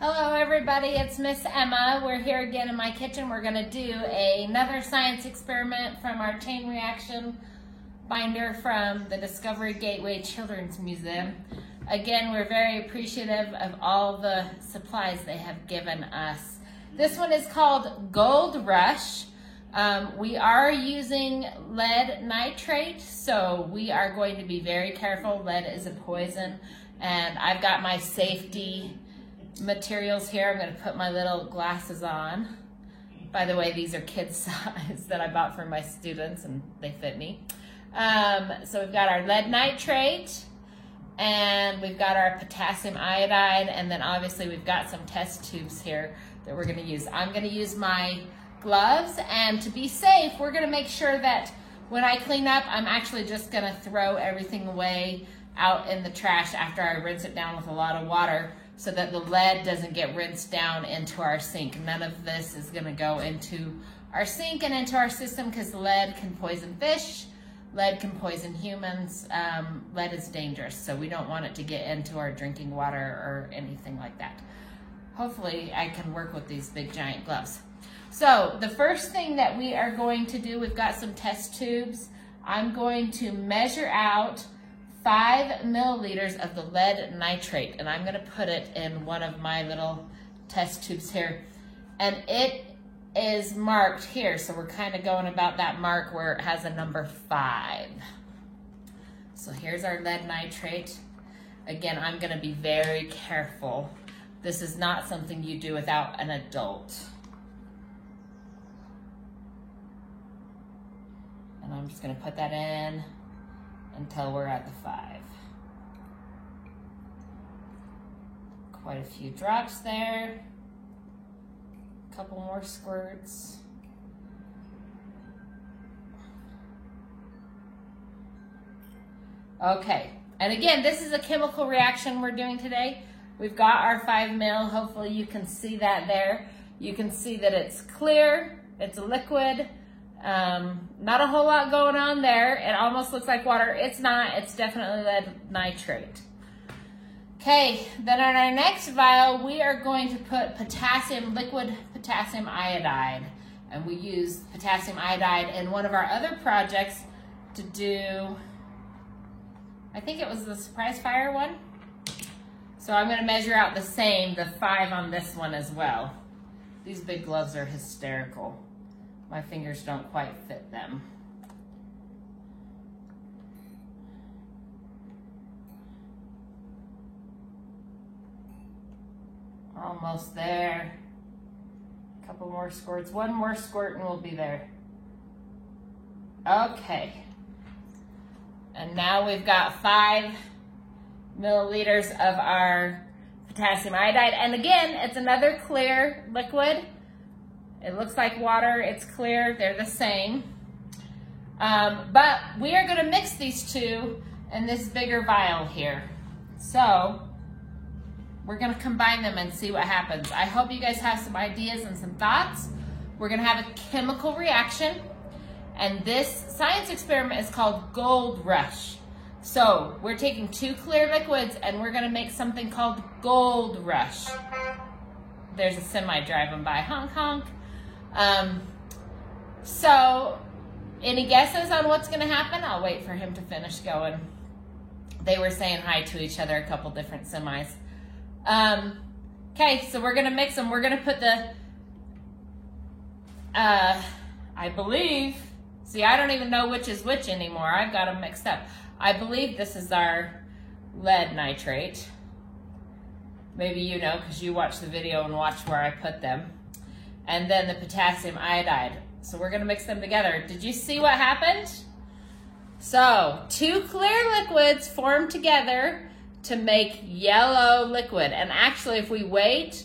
Hello everybody, it's Miss Emma. We're here again in my kitchen. We're gonna do another science experiment from our chain reaction binder from the Discovery Gateway Children's Museum. Again, we're very appreciative of all the supplies they have given us. This one is called Gold Rush. We are using lead nitrate, so we are going to be very careful. Lead is a poison, and I've got my safety materials here. I'm going to put my little glasses on. By the way, these are kids size that I bought for my students and they fit me. So we've got our lead nitrate and we've got our potassium iodide, and then obviously we've got some test tubes here that we're going to use. I'm going to use my gloves, and to be safe, we're going to make sure that when I clean up, I'm actually just going to throw everything away out in the trash after I rinse it down with a lot of water, so that the lead doesn't get rinsed down into our sink. None of this is gonna go into our sink and into our system, because lead can poison fish, lead can poison humans, lead is dangerous, so we don't want it to get into our drinking water or anything like that. Hopefully I can work with these big giant gloves. So the first thing that we are going to do, we've got some test tubes. I'm going to measure out 5 milliliters of the lead nitrate, and I'm going to put it in one of my little test tubes here, and it is marked here, so we're kind of going about that mark where it has a number 5. So here's our lead nitrate. Again, I'm going to be very careful. This is not something you do without an adult. And I'm just going to put that in until we're at the 5. Quite a few drops there. A couple more squirts. Okay, and again, this is a chemical reaction we're doing today. We've got our 5 mil. Hopefully you can see that there. You can see that it's clear, it's a liquid. Not a whole lot going on there. It almost looks like water. It's not. It's definitely lead nitrate. Okay, then on our next vial, we are going to put potassium, liquid potassium iodide. And we used potassium iodide in one of our other projects to do, I think it was the surprise fire one. So I'm going to measure out the 5 on this one as well. These big gloves are hysterical. My fingers don't quite fit them. Almost there. A couple more squirts. One more squirt and we'll be there. Okay. And now we've got 5 milliliters of our potassium iodide. And again, it's another clear liquid. It looks like water, it's clear, they're the same. But we are gonna mix these two in this bigger vial here. So we're gonna combine them and see what happens. I hope you guys have some ideas and some thoughts. We're gonna have a chemical reaction, and this science experiment is called Gold Rush. So we're taking 2 clear liquids and we're gonna make something called Gold Rush. There's a semi driving by, honk honk. So any guesses on what's going to happen? I'll wait for him to finish going. They were saying hi to each other, a couple different semis. Okay, so we're going to mix them. We're going to put the, I believe, see, I don't even know which is which anymore. I've got them mixed up. I believe this is our lead nitrate. Maybe you know, because you watched the video and watched where I put them. And then the potassium iodide. So we're gonna mix them together. Did you see what happened? So 2 clear liquids form together to make yellow liquid. And actually, if we wait,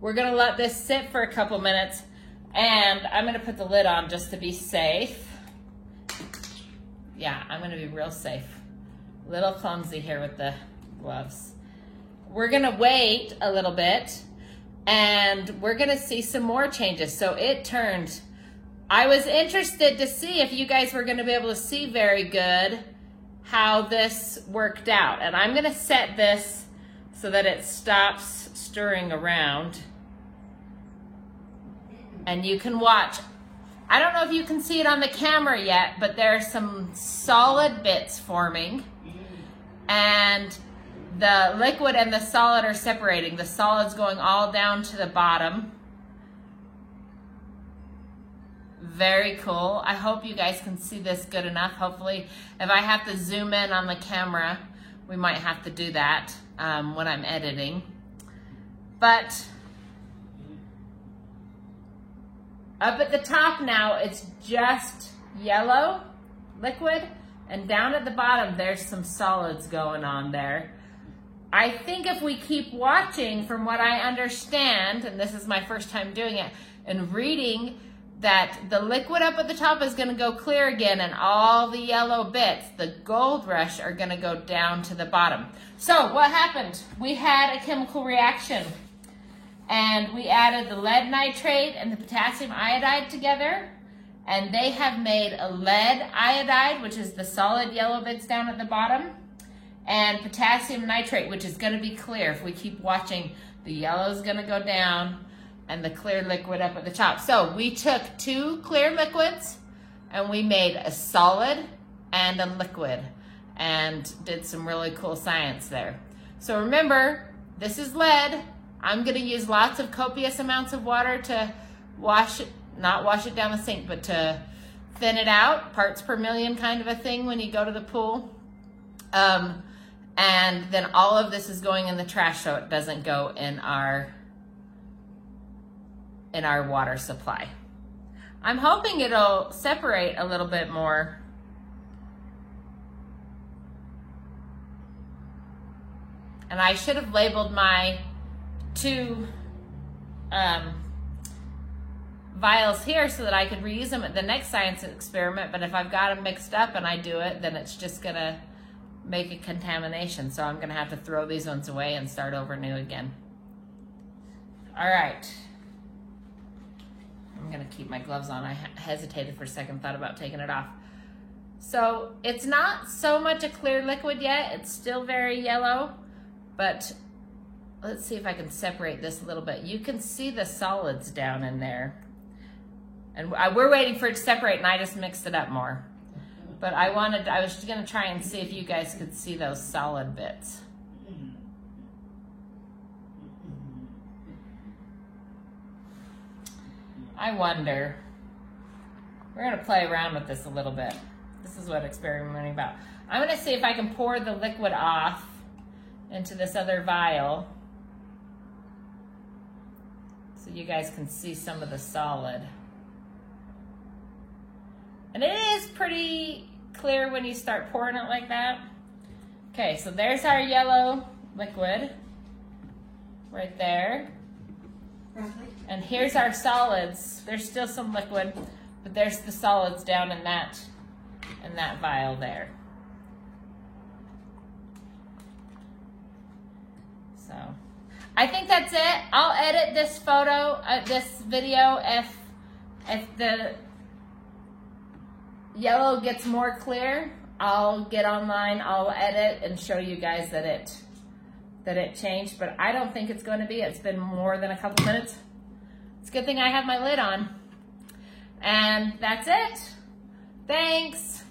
we're gonna let this sit for a couple minutes, and I'm gonna put the lid on just to be safe. Yeah, I'm gonna be real safe. A little clumsy here with the gloves. We're gonna wait a little bit, and we're gonna see some more changes. So it turned, I was interested to see if you guys were gonna be able to see very good how this worked out. And I'm gonna set this so that it stops stirring around. And you can watch. I don't know if you can see it on the camera yet, but there are some solid bits forming, and the liquid and the solid are separating. The solid's going all down to the bottom. Very cool. I hope you guys can see this good enough. Hopefully, if I have to zoom in on the camera, we might have to do that when I'm editing. But up at the top now, it's just yellow liquid, and down at the bottom, there's some solids going on there. I think if we keep watching, from what I understand, and this is my first time doing it, and reading, that the liquid up at the top is going to go clear again, and all the yellow bits, the gold rush, are going to go down to the bottom. So what happened? We had a chemical reaction, and we added the lead nitrate and the potassium iodide together, and they have made a lead iodide, which is the solid yellow bits down at the bottom, and potassium nitrate, which is going to be clear. If we keep watching, the yellow is going to go down and the clear liquid up at the top. So we took two clear liquids and we made a solid and a liquid and did some really cool science there. So remember, this is lead. I'm going to use lots of copious amounts of water to wash it, not wash it down the sink, but to thin it out, parts per million kind of a thing when you go to the pool. And then all of this is going in the trash so it doesn't go in our water supply. I'm hoping it'll separate a little bit more. And I should have labeled my two vials here so that I could reuse them at the next science experiment, but if I've got them mixed up and I do it, then it's just gonna make a contamination. So I'm gonna have to throw these ones away and start over new again. All right. I'm gonna keep my gloves on. I hesitated for a second, thought about taking it off. So it's not so much a clear liquid yet. It's still very yellow, but let's see if I can separate this a little bit. You can see the solids down in there. And we're waiting for it to separate, and I just mixed it up more. But I was gonna try and see if you guys could see those solid bits. I wonder. We're gonna play around with this a little bit. This is what experimenting about. I'm gonna see if I can pour the liquid off into this other vial so you guys can see some of the solid. And it is pretty clear when you start pouring it like that. Okay, so there's our yellow liquid right there. And here's our solids. There's still some liquid, but there's the solids down in that vial there. So I think that's it. I'll edit this photo, this video, if the yellow gets more clear. I'll get online, I'll edit and show you guys that it changed, but I don't think it's going to be. It's been more than a couple minutes. It's a good thing I have my lid on. And that's it. Thanks.